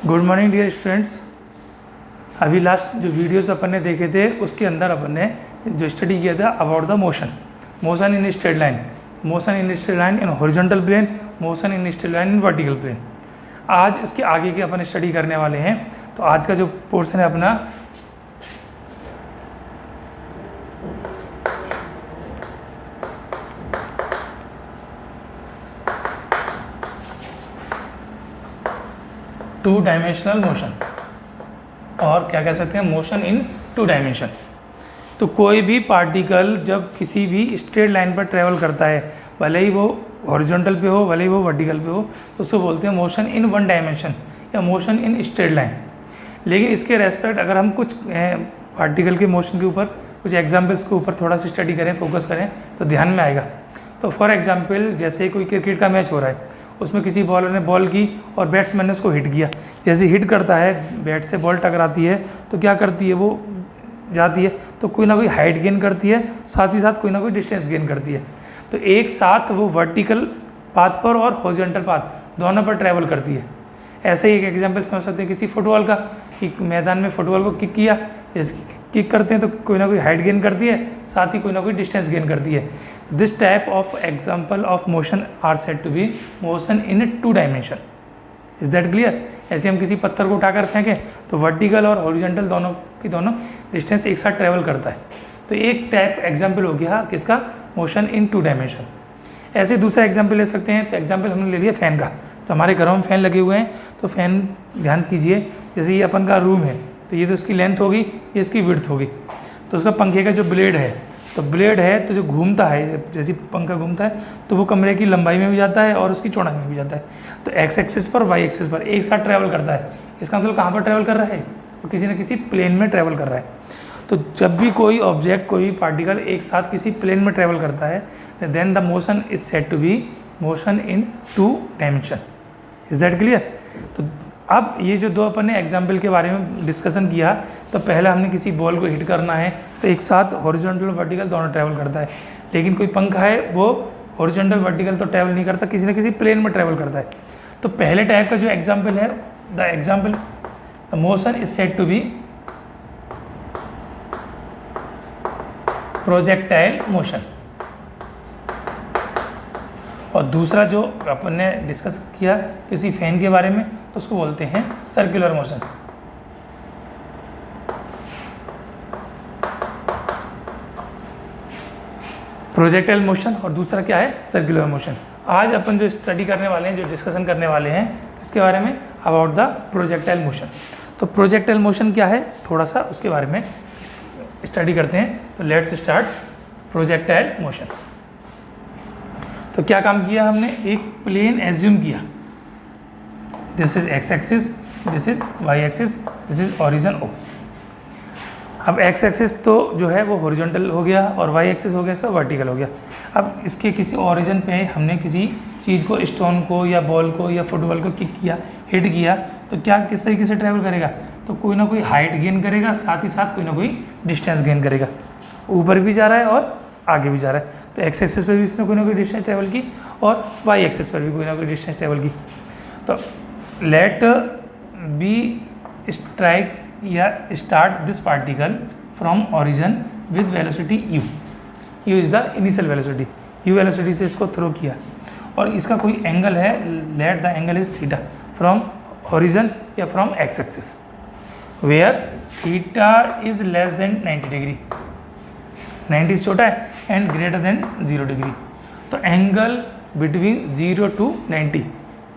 Good morning dear students. अभी last जो videos अपन ने देखे थे उसके अंदर अपन ने जो स्टडी किया था about the motion in straight line, motion in straight line in horizontal plane, motion in straight line in vertical plane. आज इसके आगे के अपन स्टडी करने वाले हैं। तो आज का जो पोर्शन है अपना टू डायमेंशनल मोशन, और क्या कह सकते हैं, मोशन इन टू डायमेंशन। तो कोई भी पार्टिकल जब किसी भी स्ट्रेट लाइन पर ट्रेवल करता है, भले ही वो हॉरिजॉन्टल पे हो भले ही वो वर्टिकल पे हो, तो उसको बोलते हैं मोशन इन वन डायमेंशन या मोशन इन स्ट्रेट लाइन। लेकिन इसके रेस्पेक्ट अगर हम कुछ पार्टिकल के मोशन के ऊपर कुछ एग्जाम्पल्स के ऊपर थोड़ा सा स्टडी करें, फोकस करें, तो ध्यान में आएगा। तो फॉर एग्जाम्पल जैसे कोई क्रिकेट का मैच हो रहा है, उसमें किसी बॉलर ने बॉल की और बैट्समैन ने उसको हिट किया। जैसे हिट करता है, बैट से बॉल टकराती है तो क्या करती है, वो जाती है तो कोई ना कोई हाइट गेन करती है, साथ ही साथ कोई ना कोई डिस्टेंस गेन करती है। तो एक साथ वो वर्टिकल पाथ पर और हॉरिजॉन्टल पाथ दोनों पर ट्रैवल करती है। ऐसे ही एक एग्जांपल समझ सकते हैं किसी फुटबॉल का, कि मैदान में फुटबॉल को किक किया, जैसे किक करते हैं तो कोई ना कोई हाइट गेन करती है, साथ ही कोई ना कोई डिस्टेंस गेन करती है। This type of example of motion are said to be motion in two dimension. Is that clear? ऐसे हम किसी पत्थर को उठाकर फेंकें तो वर्टिकल और हॉरिजॉन्टल दोनों की दोनों डिस्टेंस एक साथ ट्रेवल करता है। तो एक टाइप एग्जाम्पल हो गया किसका, मोशन इन टू डायमेंशन। ऐसे दूसरा एग्जाम्पल ले सकते हैं। तो एग्जाम्पल हमने ले लिया फ़ैन का। तो हमारे घरों में फ़ैन लगे हुए हैं, तो फ़ैन ध्यान कीजिए, जैसे ये अपन का रूम है तो ये तो इसकी लेंथ होगी, ये इसकी विड्थ होगी। तो उसका पंखे का जो ब्लेड है, तो ब्लेड है तो जो घूमता है, जैसे पंखा घूमता है तो वो कमरे की लंबाई में भी जाता है और उसकी चौड़ाई में भी जाता है। तो एक्स एक्सिस पर वाई एक्सिस पर एक साथ ट्रैवल करता है। इसका मतलब कहाँ पर ट्रैवल कर रहा है, तो किसी न किसी प्लेन में ट्रैवल कर रहा है। तो जब भी कोई ऑब्जेक्ट, कोई पार्टिकल एक साथ किसी प्लेन में ट्रैवल करता है, then the motion is said to be motion in two dimension. Is that clear? तो अब ये जो दो अपन ने एग्जाम्पल के बारे में डिस्कशन किया, तो पहले हमने किसी बॉल को हिट करना है तो एक साथ हॉरिजॉन्टल और वर्टिकल दोनों ट्रैवल करता है। लेकिन कोई पंखा है वो हॉरिजॉन्टल वर्टिकल तो ट्रैवल नहीं करता, किसी न किसी प्लेन में ट्रैवल करता है। तो पहले टाइप का जो एग्जाम्पल है, the example the motion is said to be projectile motion. और दूसरा जो अपन ने डिस्कस किया किसी फैन के बारे में, तो उसको बोलते हैं सर्कुलर मोशन। प्रोजेक्टाइल मोशन और दूसरा क्या है, सर्कुलर मोशन। आज अपन जो स्टडी करने वाले हैं, जो डिस्कशन करने वाले हैं, इसके बारे में अबाउट द प्रोजेक्टाइल मोशन। तो प्रोजेक्टाइल मोशन क्या है, थोड़ा सा उसके बारे में स्टडी करते हैं। तो लेट्स स्टार्ट प्रोजेक्टाइल मोशन। तो क्या काम किया हमने, एक प्लेन एज्यूम किया, this is x axis, this is y axis, this is origin O. अब एक्स एक्सिस तो जो है वो हॉरिजॉन्टल हो गया और वाई एक्सिस हो गया, सो वर्टिकल हो गया। अब इसके किसी ओरिजिन पे हमने किसी चीज़ को, स्टोन को या बॉल को या फुटबॉल को किक किया, हिट किया, तो क्या किस तरीके से ट्रैवल करेगा, तो कोई ना कोई हाइट गेन करेगा, साथ ही साथ कोई ना कोई डिस्टेंस गेन करेगा। ऊपर भी जा रहा है और आगे भी जा रहा है। तो एक्स एक्सिस पर भी इसने कोई ना कोई डिस्टेंस ट्रैवल की और वाई एक्सिस पर भी कोई ना कोई डिस्टेंस ट्रैवल की। तो लेट बी स्ट्राइक या start this particle from origin with velocity u. U is the initial velocity, u velocity से इसको थ्रो किया और इसका कोई एंगल है, let the angle is theta from origin या from x axis, where theta is less than 90 degree. 90 छोटा है एंड ग्रेटर देन 0 डिग्री। तो एंगल बिटवीन 0 to 90,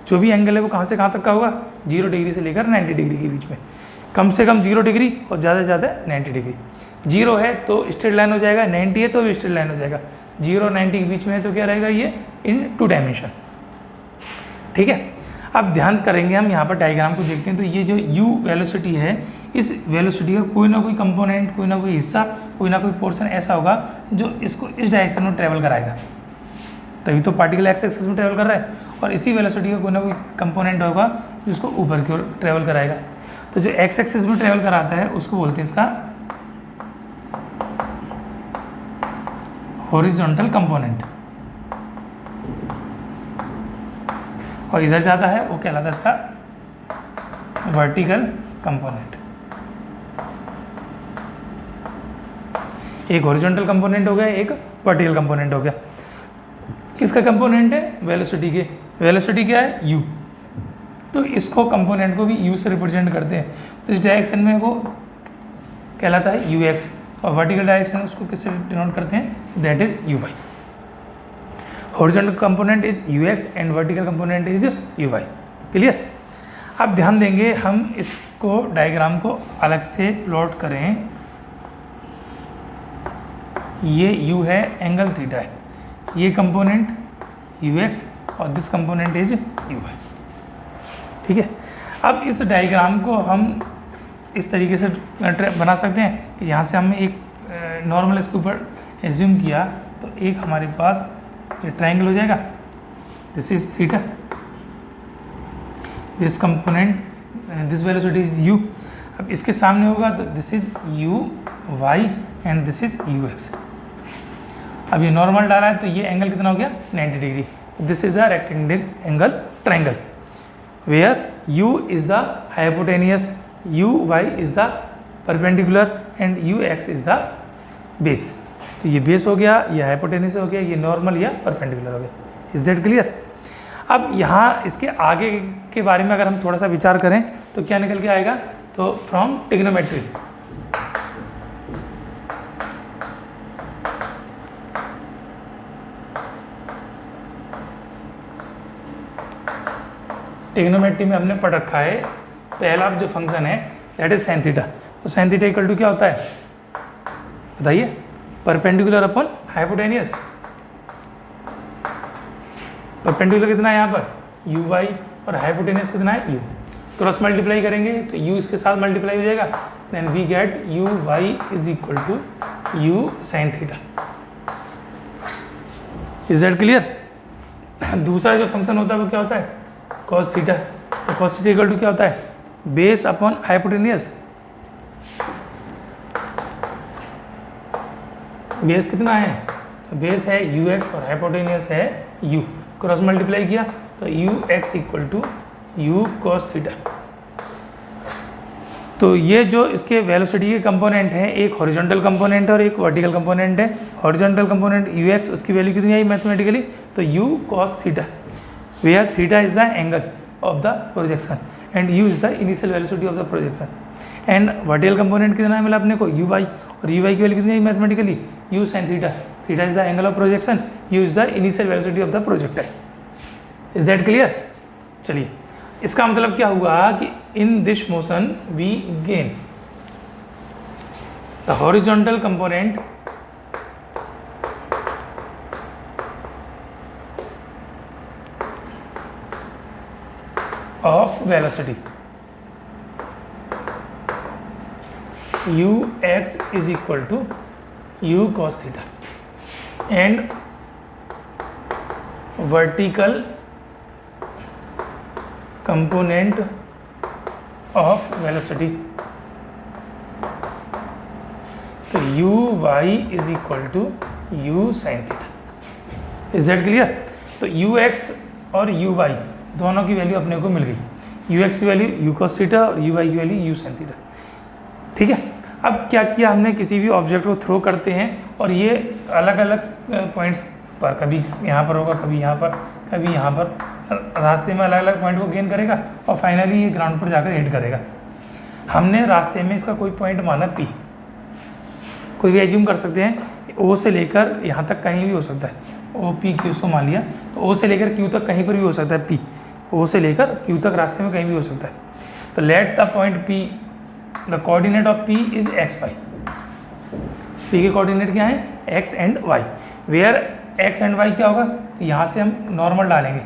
जो भी एंगल है वो कहाँ से कहाँ तक का होगा, 0 डिग्री से लेकर 90 डिग्री के बीच में। कम से कम 0 डिग्री और ज़्यादा से ज़्यादा 90 डिग्री। 0 है तो स्ट्रेट लाइन हो जाएगा, 90 है तो भी स्ट्रेट लाइन हो जाएगा। 0 और 90 के बीच में है तो क्या रहेगा, ये इन टू डायमेंशन। ठीक है, अब ध्यान करेंगे हम यहाँ पर डायग्राम को देखते हैं। तो ये जो u वेलोसिटी है, इस वेलोसिटी का कोई ना कोई कंपोनेंट, कोई ना कोई हिस्सा, कोई ना कोई पोर्शन ऐसा होगा जो इसको इस डायरेक्शन में ट्रैवल कराएगा। तभी तो पार्टिकल एक्स एक्सिस में ट्रैवल कर रहा है, और इसी वेलोसिटी का कोई ना कोई कंपोनेंट होगा जो इसको ऊपर की ओर ट्रैवल कराएगा। तो जो एक्स एक्सिस में ट्रैवल कराता है उसको बोलते हैं इसका हॉरिजॉन्टल कंपोनेंट, और इधर जाता है वो कहलाता है इसका वर्टिकल कंपोनेंट, एक हॉरिजॉन्टल कंपोनेंट हो गया, एक वर्टिकल कंपोनेंट हो गया। किसका कंपोनेंट है? वेलोसिटी के। वेलोसिटी क्या है? u। तो इसको कंपोनेंट को भी u से रिप्रेजेंट करते हैं, तो इस डायरेक्शन में वो कहलाता है ux, और वर्टिकल डायरेक्शन उसको किससे डिनोट करते हैं? That is uy। Horizontal component is ux and vertical component is uy। Clear? अब ध्यान देंगे, हम इसको डायग्राम को अलग से प्लॉट करें। ये u है, एंगल थीटा है, ये कंपोनेंट ux और दिस कंपोनेंट इज uy। ठीक है, अब इस डायग्राम को हम इस तरीके से बना सकते हैं कि यहाँ से हमने एक नॉर्मल इसके ऊपर एज्यूम किया, तो एक हमारे पास ये ट्रायंगल हो जाएगा, this is theta, this component, this velocity is u। अब इसके सामने होगा तो this is uy and this is ux। अब ये नॉर्मल डाला है तो ये एंगल कितना हो गया? 90 degree. This is the rectangle triangle where u is the hypotenuse, uy is the perpendicular and ux is the base. तो ये बेस हो गया, ये हाइपोटेनियस हो गया, ये नॉर्मल या परपेंडिकुलर हो गया। Is that clear? अब यहाँ इसके आगे के बारे में अगर हम थोड़ा सा विचार करें तो क्या निकल के आएगा? तो फ्रॉम ट्रिग्नोमेट्री, ट्रिग्नोमेट्री में हमने पढ़ रखा है पहला जो फंक्शन है दैट इज साइन थीटा। तो साइन थीटा इक्वल टू क्या होता है बताइए? Perpendicular upon hypotenuse. परपेंडिकुलर कितना है यहाँ पर? uy, और हाइपोटेनियस कितना है? u। क्रॉस मल्टीप्लाई करेंगे तो u इसके साथ मल्टीप्लाई हो जाएगा, then we get uy is equal to u sine theta. Is that clear? दूसरा जो फंक्शन होता है वो क्या होता है? cos theta. तो cos थीटा इक्वल टू क्या होता है? Base upon hypotenuse. बेस कितना है? तो बेस है ux और हाइपोटेनियस है u। क्रॉस मल्टीप्लाई किया तो ux equal to u cos theta. तो ये जो इसके वेलोसिटी के कंपोनेंट हैं, एक हॉरिजॉन्टल कंपोनेंट और एक वर्टिकल कंपोनेंट है। हॉरिजॉन्टल कंपोनेंट ux, उसकी वैल्यू कितनी आई मैथमेटिकली? तो u cos theta, where theta is the angle of the projection and u is the initial velocity of the projection. And vertical component कितना मिला अपने को? uy, और uy की वैल्यू कितनी है mathematically? u sin theta. Theta is the angle of projection, u is the initial velocity of the projectile. Is that clear? चलिए, इसका मतलब क्या हुआ कि in this motion we gain the horizontal component of velocity ux is equal to u cos theta and vertical component of velocity तो uy is equal to u sin theta। is that clear? तो ux और uy दोनों की value अपने को मिल गई। ux की value u cos theta और uy की वैल्यू u sin थीटा। ठीक है, अब क्या किया हमने? किसी भी ऑब्जेक्ट को थ्रो करते हैं और ये अलग अलग पॉइंट्स पर, कभी यहाँ पर होगा, कभी यहाँ पर, कभी यहाँ पर, रास्ते में अलग अलग पॉइंट को गेन करेगा और फाइनली ये ग्राउंड पर जाकर हिट करेगा। हमने रास्ते में इसका कोई पॉइंट माना P, कोई भी एज्यूम कर सकते हैं, O से लेकर यहाँ तक कहीं भी हो सकता है। ओ पी क्यू को मान लिया तो O से लेकर Q तक कहीं पर भी हो सकता है P, O से लेकर Q तक रास्ते में कहीं भी हो सकता है। तो let the point P, the coordinate of P is x y. P के कोऑर्डिनेट क्या है? x and y। Where x and y क्या होगा? तो यहाँ से हम नॉर्मल डालेंगे,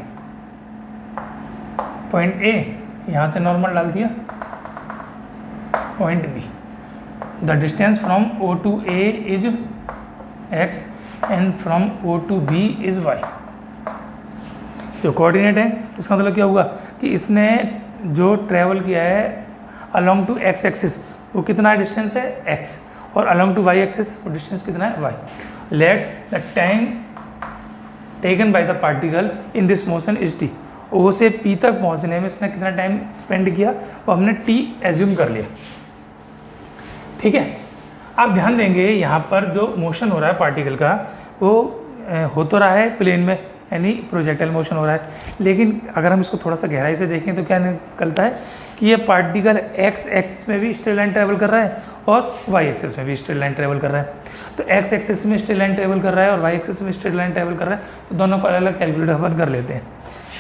पॉइंट A यहाँ से नॉर्मल डाल दिया, point B, the distance from O to A is x and from O to B is y। जो कोऑर्डिनेट है इसका मतलब क्या हुआ कि इसने जो ट्रैवल किया है अलोंग टू x एक्सिस, वो कितना डिस्टेंस है? x, और अलोंग टू y एक्सिस वो डिस्टेंस कितना है? y। Let the time taken by the particle in this motion is t, ओ से पी तक पहुंचने में इसने कितना टाइम स्पेंड किया वो हमने टी एज्यूम कर लिया। ठीक है, आप ध्यान देंगे यहाँ पर जो मोशन हो रहा है पार्टिकल का वो हो तो रहा है प्लेन में, यानी प्रोजेक्टाइल मोशन हो रहा है, लेकिन अगर हम इसको थोड़ा सा गहराई से देखें तो क्या निकलता है कि ये पार्टिकल एक्स एक्सिस में भी स्ट्रेट लाइन ट्रेवल कर रहा है और वाई एक्सिस में भी स्ट्रेट लाइन ट्रेवल कर रहा है। तो एक्स एक्सिस में स्ट्रेट लाइन ट्रेवल कर रहा है और वाई एक्सिस में स्ट्रेट लाइन ट्रेवल कर रहा है, तो दोनों को अलग अलग कैलकुलेट अपन कर लेते हैं।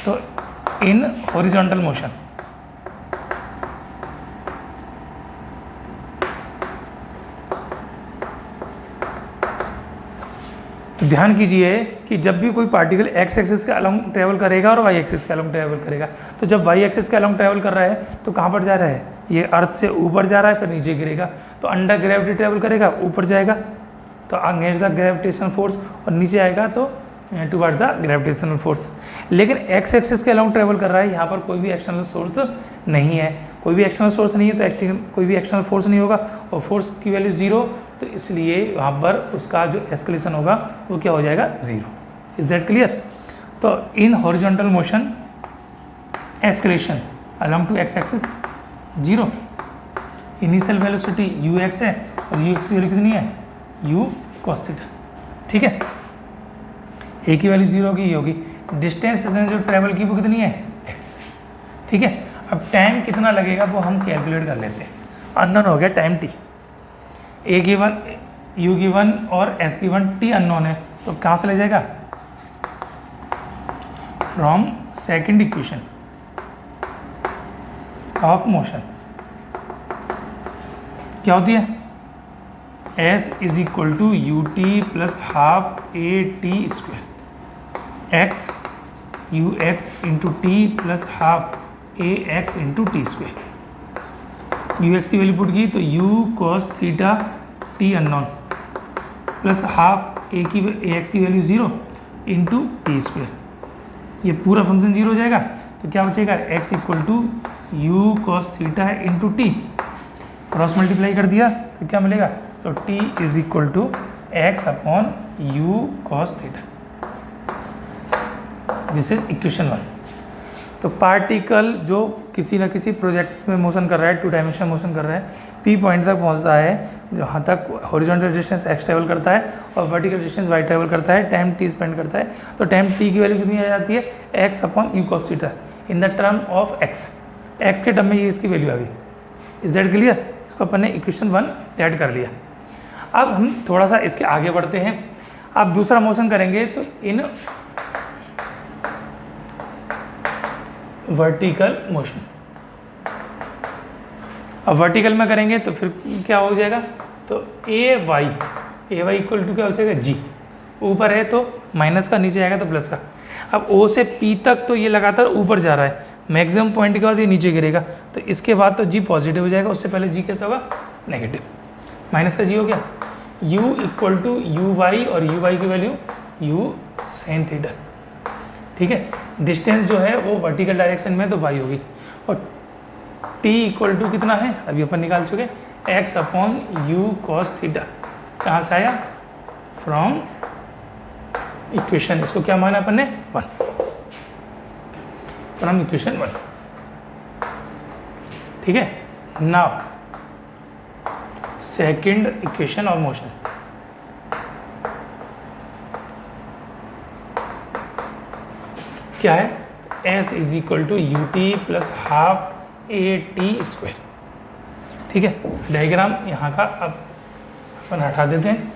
तो इन हॉरिजॉन्टल मोशन तो ध्यान कीजिए कि जब भी कोई पार्टिकल एक्स एक्सिस के अलोंग ट्रेवल करेगा और वाई एक्सिस के अलोंग ट्रेवल करेगा, तो जब वाई एक्सिस के अलोंग ट्रेवल कर रहा है तो कहाँ पर जा रहा है, ये अर्थ से ऊपर जा रहा है, फिर नीचे गिरेगा, तो अंडर ग्रेविटी ट्रेवल करेगा, ऊपर जाएगा तो अगेंस्ट द ग्रेविटेशनल फोर्स, और नीचे आएगा तो टुवर्ड्स द ग्रेविटेशनल फोर्स। लेकिन एक्स एक्सिस के अलोंग ट्रेवल कर रहा है, यहाँ पर कोई भी एक्सटर्नल सोर्स नहीं है, कोई भी एक्सटर्नल सोर्स नहीं है तो कोई भी एक्सटर्नल फोर्स नहीं होगा और फोर्स की वैल्यू 0, तो इसलिए वहाँ पर उसका जो एस्केलेशन होगा वो क्या हो जाएगा, 0। Is that clear? तो in horizontal motion escalation along to x axis 0, initial velocity u x है और यू एक्स की वैल्यू कितनी है, यू कॉस थीटा। ठीक है, ए की वैल्यू 0 होगी, ये होगी, डिस्टेंस इसने जो ट्रेवल की वो कितनी है, एक्स। ठीक है, अब टाइम कितना लगेगा वो हम कैलकुलेट कर लेते हैं। अननोन हो गया time t, a given, u given और एस गिवन, टी अननोन है, तो कहाँ से ले जाएगा, from second equation of motion क्या होती है, s is equal to u t plus half a t square, x u x into t plus half a x into t square. U x की वैल्यू पुट की तो u cos theta t unknown plus half a x की value 0 into t square, ये पूरा function 0 हो जाएगा, तो क्या बचेगा, x equal to u cos theta into t, cross multiply कर दिया तो क्या मिलेगा, तो t is equal to x upon u cos theta. This is equation 1। तो पार्टिकल जो किसी न किसी प्रोजेक्ट में मोशन कर रहा है, 2 डायमेंशन मोशन कर रहा है, पी पॉइंट तक पहुंचता है, जहाँ तक हॉरिजॉन्टल डिस्टेंस एक्स ट्रेवल करता है और वर्टिकल डिस्टेंस वाई ट्रेवल करता है, टाइम टी स्पेंड करता है, तो टाइम टी की वैल्यू कितनी आ जाती है, x upon u cos theta in the term of x. X के टर्म में ये इसकी वैल्यू आ गई। Is that clear? इसको अपन ने इक्वेशन 1 ऐड कर लिया। अब हम थोड़ा सा इसके आगे बढ़ते हैं। आप दूसरा मोशन करेंगे तो इन वर्टिकल मोशन, अब वर्टिकल में करेंगे तो फिर क्या हो जाएगा, तो ए वाई इक्वल टू क्या हो जाएगा, जी। ऊपर है तो माइनस का, नीचे आएगा तो प्लस का। अब ओ से पी तक तो ये लगातार ऊपर जा रहा है, मैक्सिमम पॉइंट के बाद ये नीचे गिरेगा, तो इसके बाद तो जी पॉजिटिव हो जाएगा, उससे पहले जी कैसा होगा, नेगेटिव। माइनस का जी हो गया, u equal to u y, और यू वाई की वैल्यू यू साइन थीटा। ठीक है, डिस्टेंस जो है वो वर्टिकल डायरेक्शन में तो y होगी, और t इक्वल टू कितना है, अभी अपन निकाल चुके, x upon u cos theta. कहाँ से आया, फ्रॉम इक्वेशन, इसको क्या माना अपन ने, 1, फ्रॉम इक्वेशन 1। ठीक है, now second equation of motion, क्या है, s is equal to u t plus half a t square. ठीक है, डायग्राम यहाँ का अब अपन हटा देते हैं,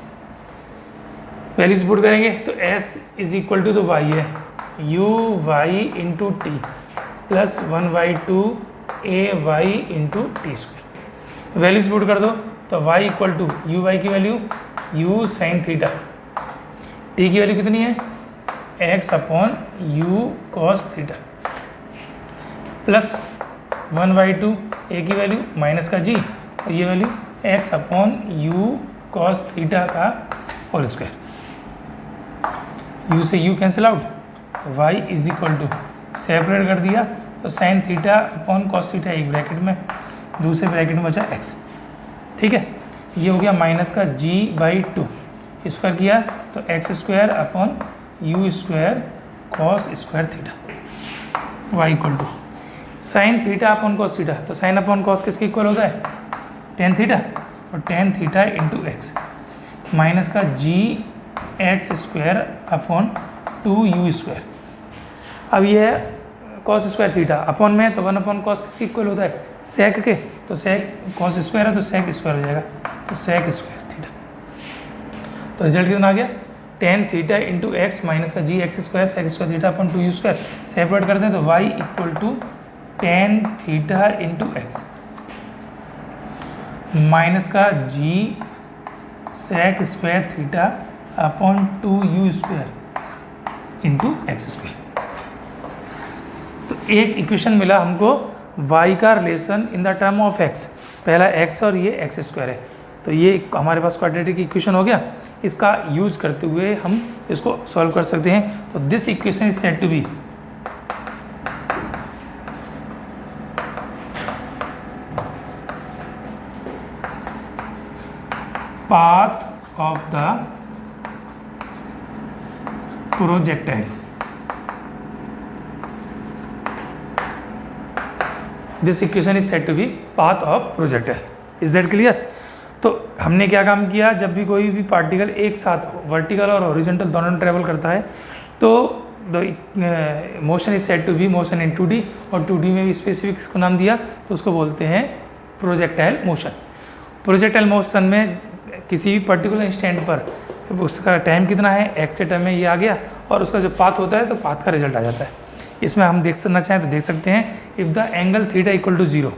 वैल्यूज पुट करेंगे तो s इज इक्वल टू तो y है, you Y into t plus 1/2 A Y into t square. Values put कर दो तो y equal to u y की value u sine theta, t की वैल्यू कितनी है, x upon u cos theta, plus 1/2 ए की वैल्यू माइनस का जी, और ये value x upon u cos theta का होल स्क्वायर। u से u cancel out, y is equal to separate कर दिया तो sine theta upon cos theta एक ब्रैकेट में, दूसरे ब्रैकेट में बचा x। ठीक है, ये हो गया माइनस का g/2, स्क्वायर किया तो x square upon u square cos square theta. Y equal to sine theta upon cos theta, तो साइन अपॉन कॉस किसके इक्वल होता है, टेन थीटा, और tan theta into x minus का g x square upon 2u²। अब ये cos square theta upon में है तो 1 अपॉन कॉस किसके इक्वल होता है, सेक के, तो सेक कॉस स्क्वायर है तो सेक स्क्वायर हो जाएगा, तो सेक स्क्वायर थीटा। तो रिजल्ट कितना आ गया, tan theta into x minus का g x square sec square theta upon 2u²। Separate करते हैं तो y equal to tan theta into x minus का g sec square theta upon 2u² into x square. तो एक equation मिला हमको y का relation in the term of x, पहला x और ये एक्स स्क्वायर है, तो ये हमारे पास क्वाड्रेटिक इक्वेशन हो गया। इसका यूज करते हुए हम इसको सॉल्व कर सकते हैं। तो this equation is said to be path of the projectile. This equation is said to be path of projectile. Is that clear? तो हमने क्या काम किया, जब भी कोई भी पार्टिकल एक साथ वर्टिकल और हॉरिजॉन्टल दोनों ट्रेवल करता है तो the motion is said to be motion in 2D, और 2D में भी स्पेसिफिक इसको नाम दिया तो उसको बोलते हैं प्रोजेक्टाइल मोशन। प्रोजेक्टाइल मोशन में किसी भी पर्टिकुलर इंस्टेंट पर उसका टाइम कितना है, एक्स के टर्म में ये आ गया, और उसका जो पाथ होता है तो पाथ का रिजल्ट आ जाता है। इसमें हम देख सकना चाहें तो देख सकते हैं, if the angle theta equal to 0,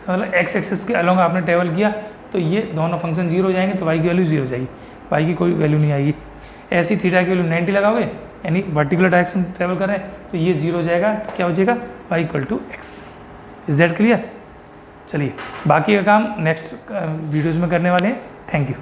मतलब एक्स एक्सिस के अलॉन्ग आपने ट्रेवल किया तो ये दोनों फंक्शन 0 हो जाएंगे, तो वाई की वैल्यू 0 हो जाएगी, वाई की कोई वैल्यू नहीं आएगी। ऐसी थीटा की वैल्यू 90 लगाओगे, यानी वर्टिकुलर डायरेक्शन ट्रेवल कर रहे हैं तो ये 0 हो जाएगा, तो क्या हो जाएगा, y equal to x. Is that clear? चलिए बाकी का काम नेक्स्ट वीडियोज़ में करने वाले हैं। Thank you.